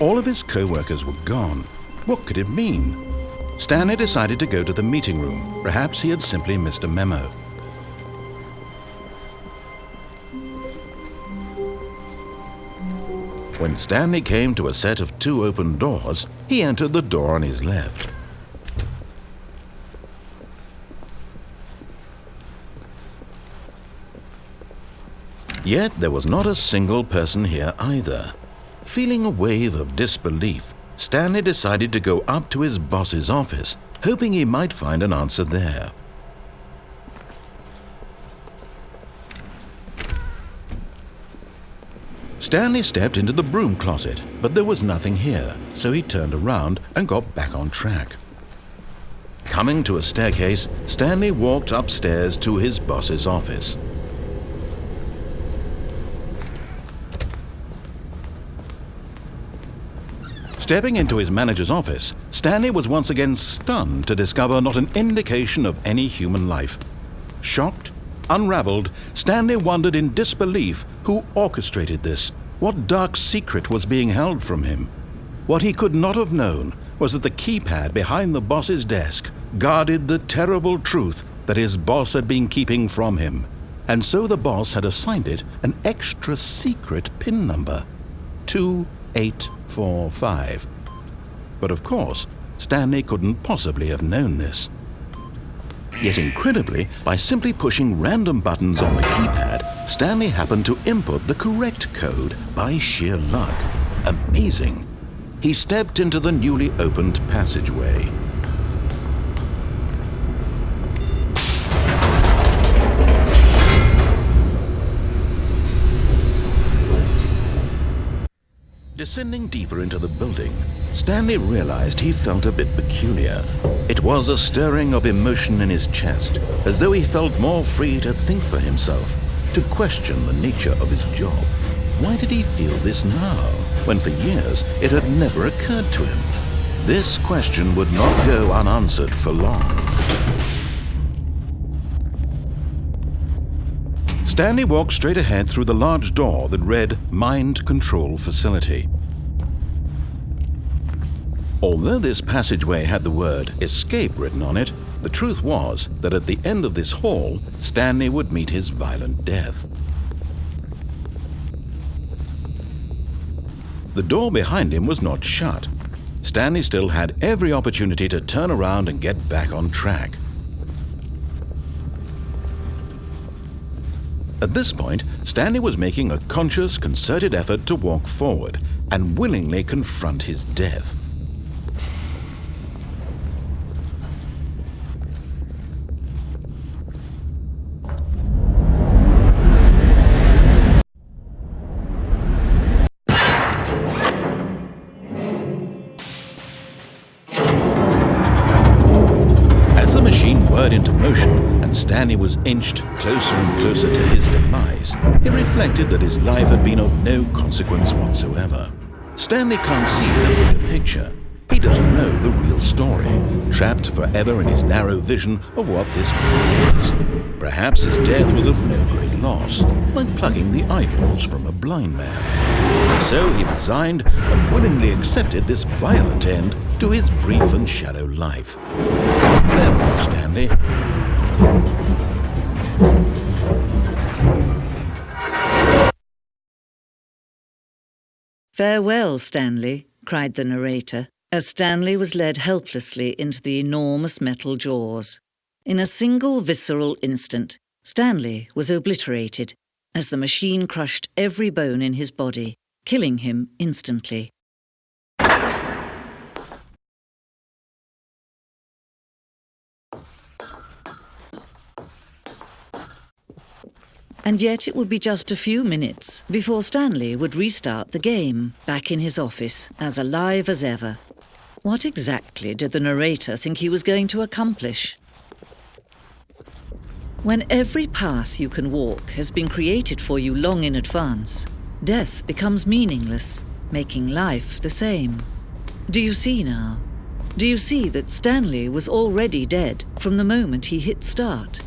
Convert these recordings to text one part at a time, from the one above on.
All of his co-workers were gone. What could it mean? Stanley decided to go to the meeting room. Perhaps he had simply missed a memo. When Stanley came to a set of 2 open doors, he entered the door on his left. Yet there was not a single person here either. Feeling a wave of disbelief, Stanley decided to go up to his boss's office, hoping he might find an answer there. Stanley stepped into the broom closet, but there was nothing here, so he turned around and got back on track. Coming to a staircase, Stanley walked upstairs to his boss's office. Stepping into his manager's office, Stanley was once again stunned to discover not an indication of any human life. Shocked, unraveled, Stanley wondered in disbelief who orchestrated this, what dark secret was being held from him. What he could not have known was that the keypad behind the boss's desk guarded the terrible truth that his boss had been keeping from him, and so the boss had assigned it an extra secret PIN number, 2845. But of course, Stanley couldn't possibly have known this. Yet incredibly, by simply pushing random buttons on the keypad, Stanley happened to input the correct code by sheer luck. Amazing. He stepped into the newly opened passageway. Descending deeper into the building, Stanley realized he felt a bit peculiar. It was a stirring of emotion in his chest, as though he felt more free to think for himself, to question the nature of his job. Why did he feel this now, when for years it had never occurred to him? This question would not go unanswered for long. Stanley walked straight ahead through the large door that read Mind Control Facility. Although this passageway had the word Escape written on it, the truth was that at the end of this hall, Stanley would meet his violent death. The door behind him was not shut. Stanley still had every opportunity to turn around and get back on track. At this point, Stanley was making a conscious, concerted effort to walk forward and willingly confront his death. As the machine whirred into motion, Stanley was inched closer and closer to his demise. He reflected that his life had been of no consequence whatsoever. Stanley can't see the bigger picture. He doesn't know the real story, trapped forever in his narrow vision of what this world is. Perhaps his death was of no great loss, like plucking the eyeballs from a blind man. So he resigned and willingly accepted this violent end to his brief and shallow life. Farewell, Stanley. "Farewell, Stanley," cried the narrator, as Stanley was led helplessly into the enormous metal jaws. In a single visceral instant, Stanley was obliterated as the machine crushed every bone in his body, killing him instantly. And yet it would be just a few minutes before Stanley would restart the game, back in his office, as alive as ever. What exactly did the narrator think he was going to accomplish? When every path you can walk has been created for you long in advance, death becomes meaningless, making life the same. Do you see now? Do you see that Stanley was already dead from the moment he hit start?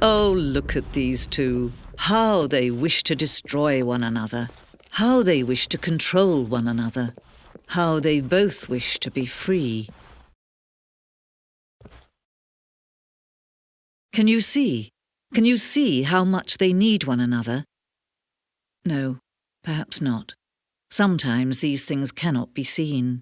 Oh, look at these two. How they wish to destroy one another. How they wish to control one another. How they both wish to be free. Can you see? Can you see how much they need one another? No, perhaps not. Sometimes these things cannot be seen.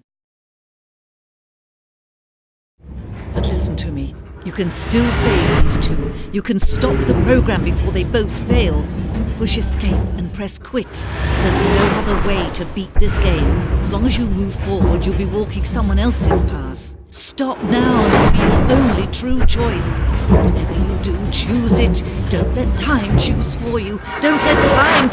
But listen to me. You can still save these two. You can stop the program before they both fail. Push escape and press quit. There's no other way to beat this game. As long as you move forward, you'll be walking someone else's path. Stop now and it'll be your only true choice. Whatever you do, choose it. Don't let time choose for you. Don't let time